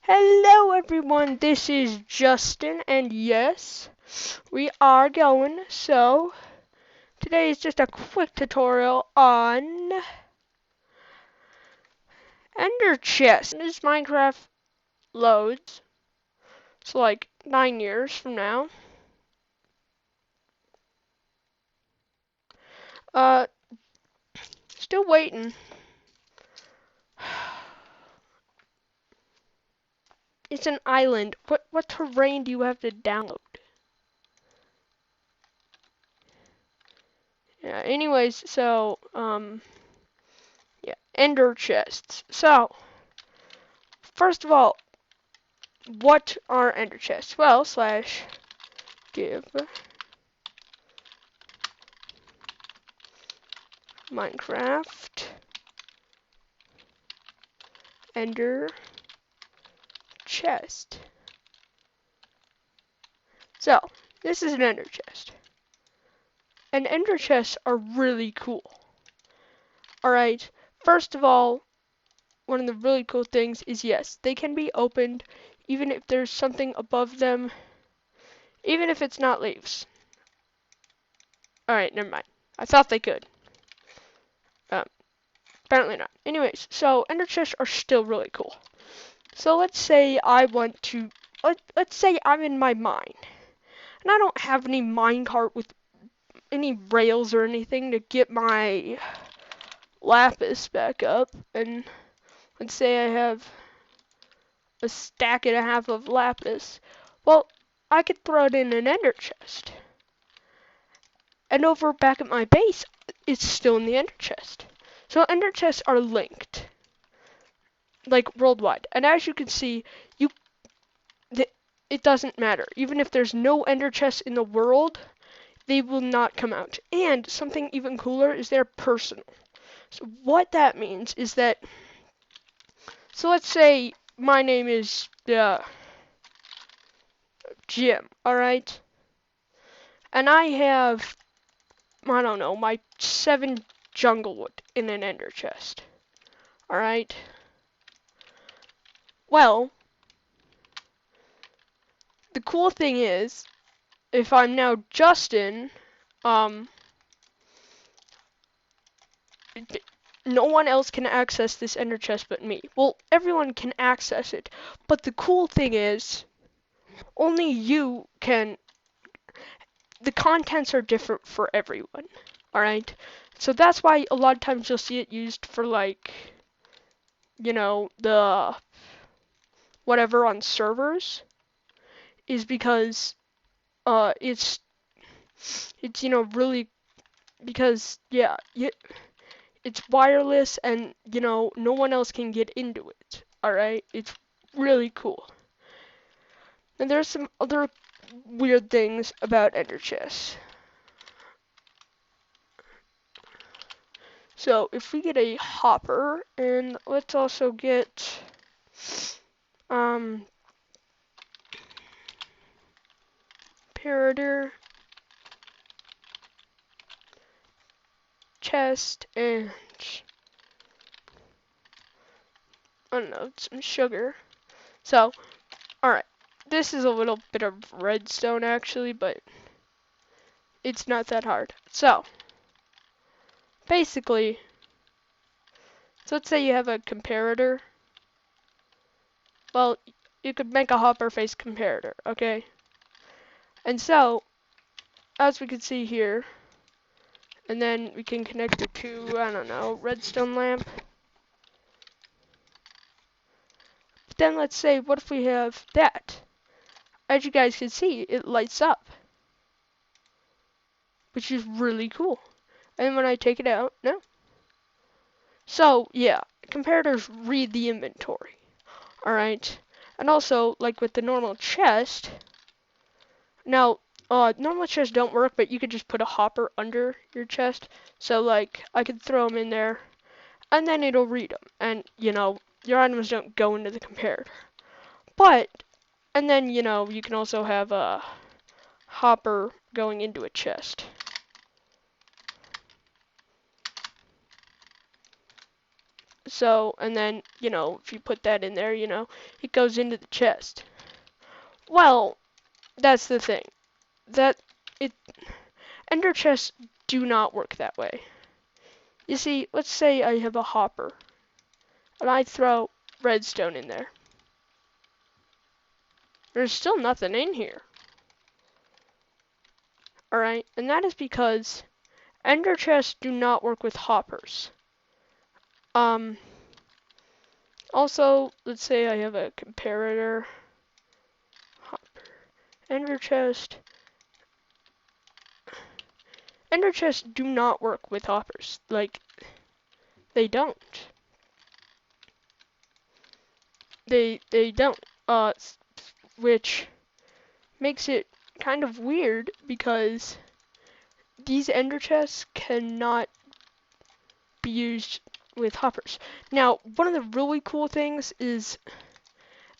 Hello everyone, this is Justin, and yes, we are going. So, today is just a quick tutorial on ender chests. As Minecraft loads, so like 9 years from now. Uh, Still waiting. It's an island. What terrain do you have to download? Yeah, anyways, so, yeah, ender chests. So, first of all, what are ender chests? Well, slash give Minecraft ender chest. So, this is an ender chest. And ender chests are really cool. Alright, first of all, one of the really cool things is yes, they can be opened even if there's something above them, even if it's not leaves. Alright, never mind. I thought they could. Apparently not. Anyways, so ender chests are still really cool. So let's say I want to, let's say I'm in my mine, and I don't have any minecart with any rails or anything to get my lapis back up, and let's say I have a stack and a half of lapis. Well, I could throw it in an ender chest, and over back at my base, it's still in the ender chest. So ender chests are linked, like worldwide, and as you can see, it doesn't matter. Even if there's no ender chests in the world, they will not come out. And something even cooler is they're personal. So what that means is that, so let's say my name is Jim, alright? And I have, I don't know, my 7 jungle wood in an ender chest. Alright? Well, the cool thing is, if I'm now Justin, no one else can access this ender chest but me. Well, everyone can access it, but the cool thing is, only you can, the contents are different for everyone, alright? So that's why a lot of times you'll see it used for, like, you know, the whatever on servers, is because, it's, you know, really, because, yeah, it's wireless and, you know, no one else can get into it, alright? It's really cool. And there's some other weird things about ender chests. So if we get a hopper, and let's also get parader, chest, and I don't know, some sugar. So, alright, this is a little bit of redstone actually, but it's not that hard. So, basically, so let's say you have a comparator. Well, you could make a hopper face comparator, okay? And so, as we can see here, and then we can connect it to, I don't know, redstone lamp. But then let's say, what if we have that? As you guys can see, it lights up, which is really cool. And when I take it out, no. So, yeah, comparators read the inventory, alright? And also, like with the normal chest, now, normal chests don't work, but you could just put a hopper under your chest. So, like, I could throw them in there, and then it'll read them. And, you know, your items don't go into the comparator. But, and then, you know, you can also have a hopper going into a chest. So, and then, if you put that in there, it goes into the chest. Well, that's the thing. That, it, ender chests do not work that way. You see, let's say I have a hopper, and I throw redstone in there. There's still nothing in here. Alright, and that is because ender chests do not work with hoppers. Also, let's say I have a comparator. Hopper. Ender chest. Ender chests do not work with hoppers. Like, they don't. They don't. Which makes it kind of weird because these ender chests cannot be used with hoppers. Now, one of the really cool things is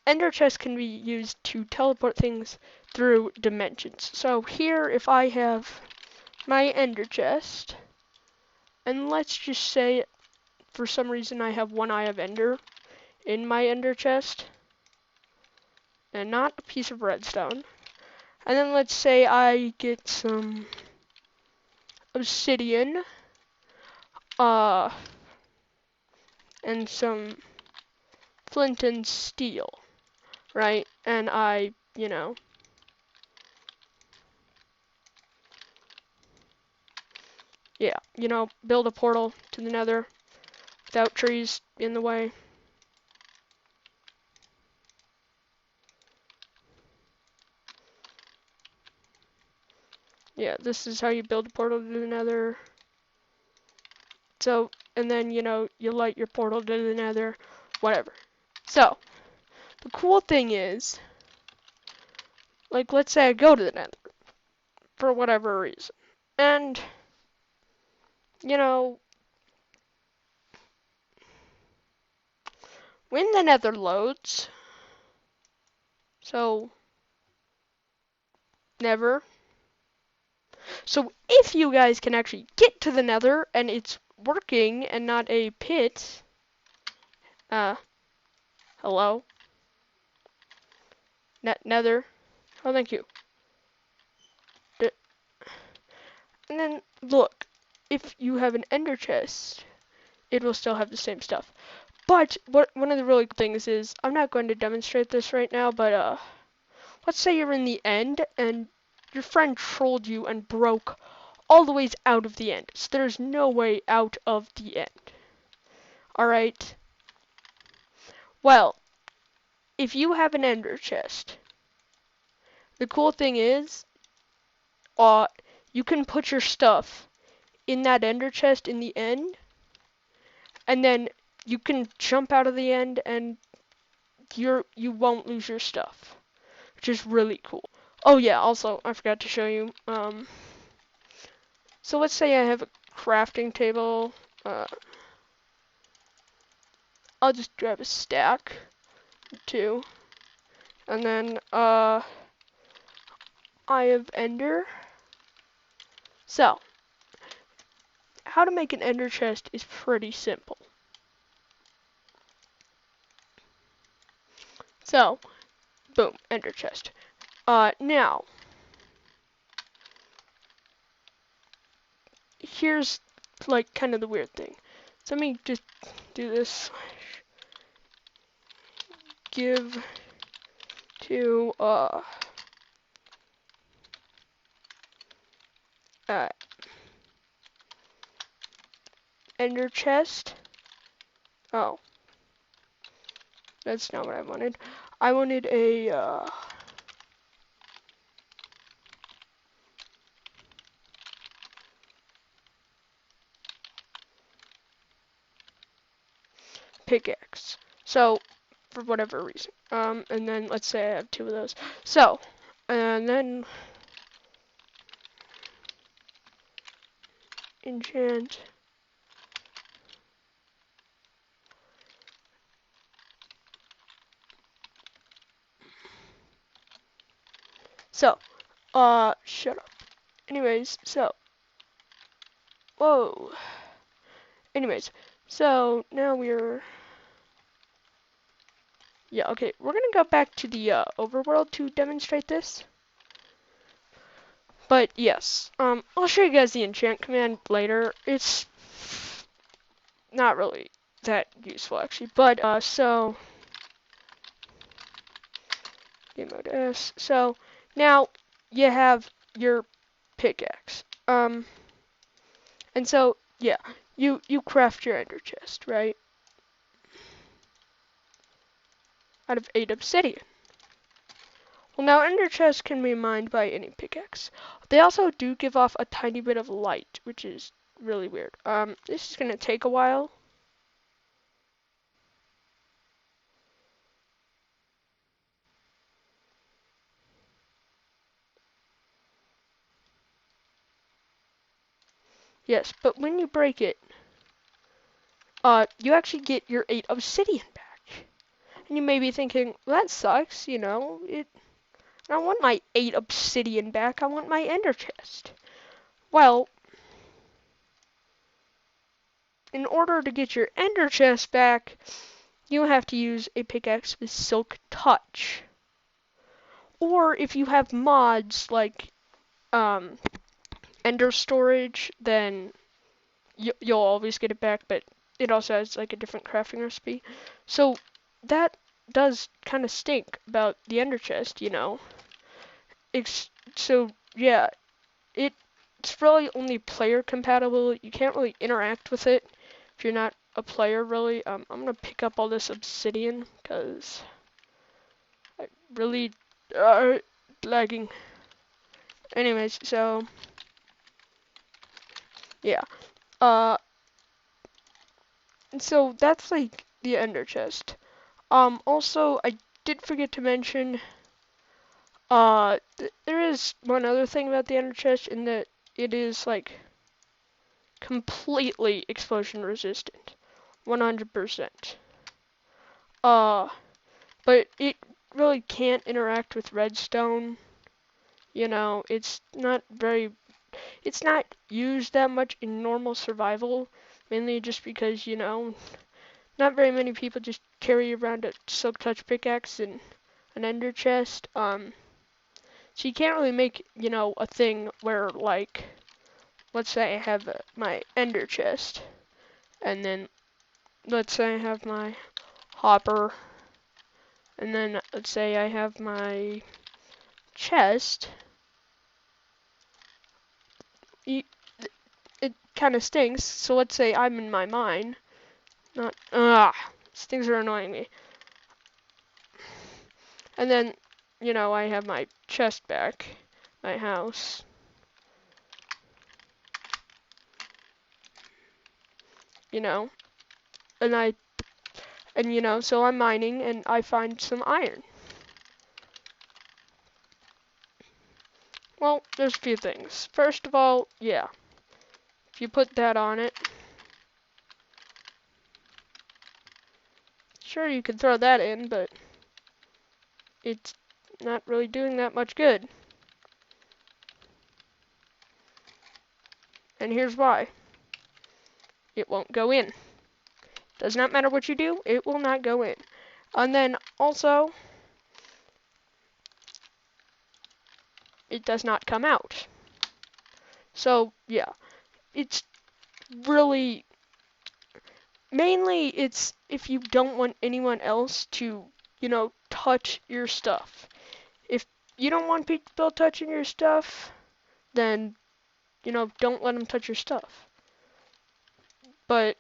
ender chests can be used to teleport things through dimensions. So here, if I have my ender chest, and let's just say for some reason I have one eye of ender in my ender chest, and not a piece of redstone. And then let's say I get some obsidian, and some flint and steel, right? And I, build a portal to the nether without trees in the way. Yeah, this is how you build a portal to the nether. So, and then, you light your portal to the nether, whatever. So, the cool thing is, like, let's say I go to the nether, for whatever reason. And, when the nether loads, so, never. So, if you guys can actually get to the nether, and it's working, and not a pit, hello? Nether? Oh, thank you. And then, look, if you have an ender chest, it will still have the same stuff. But one of the really cool things is, I'm not going to demonstrate this right now, but let's say you're in the end and your friend trolled you and broke all the ways out of the end. So there's no way out of the end. Alright? Well, if you have an ender chest, the cool thing is, you can put your stuff in that ender chest in the end, and then you can jump out of the end and you won't lose your stuff, which is really cool. Oh yeah, also I forgot to show you. So let's say I have a crafting table. I'll just grab a stack, too, and then I have ender. So how to make an ender chest is pretty simple. So boom, ender chest. Now here's like kind of the weird thing. So let me just do this. Give to ender chest. Oh, that's not what I wanted. I wanted a pickaxe. So for whatever reason. And then let's say I have two of those. So, and then enchant. So, shut up. Anyways, so, whoa. Anyways, So now yeah, okay, we're gonna go back to the overworld to demonstrate this. But yes, I'll show you guys the enchant command later. It's not really that useful actually, but so game mode S. So now you have your pickaxe. And so yeah, you craft your ender chest, right? Out of 8 obsidian. Well, now ender chests can be mined by any pickaxe. They also do give off a tiny bit of light, which is really weird. This is gonna take a while. Yes, but when you break it, you actually get your 8 obsidian back. And you may be thinking, well, that sucks, you know, I don't want my 8 obsidian back, I want my ender chest. Well, in order to get your ender chest back, you have to use a pickaxe with silk touch. Or if you have mods like um, ender storage, then you'll always get it back, but it also has like a different crafting recipe. So that does kind of stink about the ender chest, you know. So yeah, it's really only player compatible. You can't really interact with it if you're not a player, really. I'm gonna pick up all this obsidian because I really lagging. Anyways, so yeah. Uh, so that's like the ender chest. Also I did forget to mention there is one other thing about the ender chest in that it is like completely explosion resistant, 100%. Uh, but it really can't interact with redstone. You know, it's not used that much in normal survival, mainly just because, you know, not very many people just carry around a silk touch pickaxe and an ender chest. So you can't really make, you know, a thing where like, let's say I have my ender chest, and then let's say I have my hopper, and then let's say I have my chest. It kind of stinks. So let's say I'm in my mine. Not these things are annoying me. And then, you know, I have my chest back, my house. You know, and you know, so I'm mining and I find some iron. Well, there's a few things. First of all, yeah, if you put that on it, sure you could throw that in, but it's not really doing that much good. And here's why. It won't go in. Does not matter what you do, it will not go in. And then also, it does not come out. So yeah, it's really, mainly it's if you don't want anyone else to, you know, touch your stuff. If you don't want people touching your stuff, then, you know, don't let them touch your stuff. But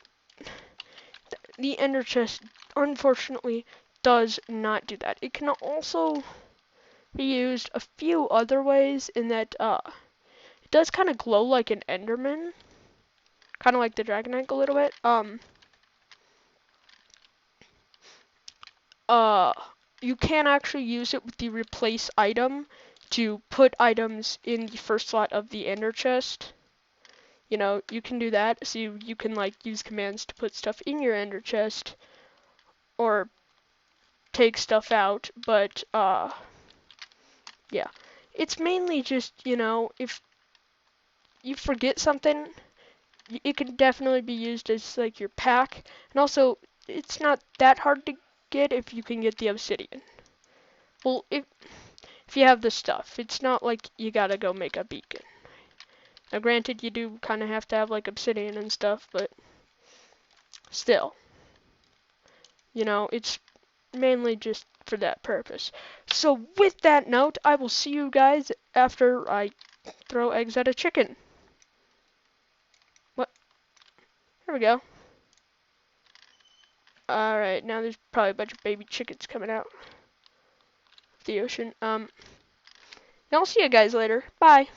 the ender chest, unfortunately, does not do that. It can also be used a few other ways in that it does kind of glow like an enderman, kind of like the dragon egg a little bit. Uh, you can actually use it with the replace item to put items in the first slot of the ender chest. You know, you can do that, so you can like use commands to put stuff in your ender chest or take stuff out, but yeah. It's mainly just, you know, if you forget something, it can definitely be used as like your pack, and also it's not that hard to get if you can get the obsidian. Well, if you have the stuff, it's not like you gotta go make a beacon. Now, granted, you do kind of have to have like obsidian and stuff, but still, it's mainly just for that purpose. So with that note, I will see you guys after I throw eggs at a chicken. What? There we go. Alright, now there's probably a bunch of baby chickens coming out of the ocean. I'll see you guys later. Bye.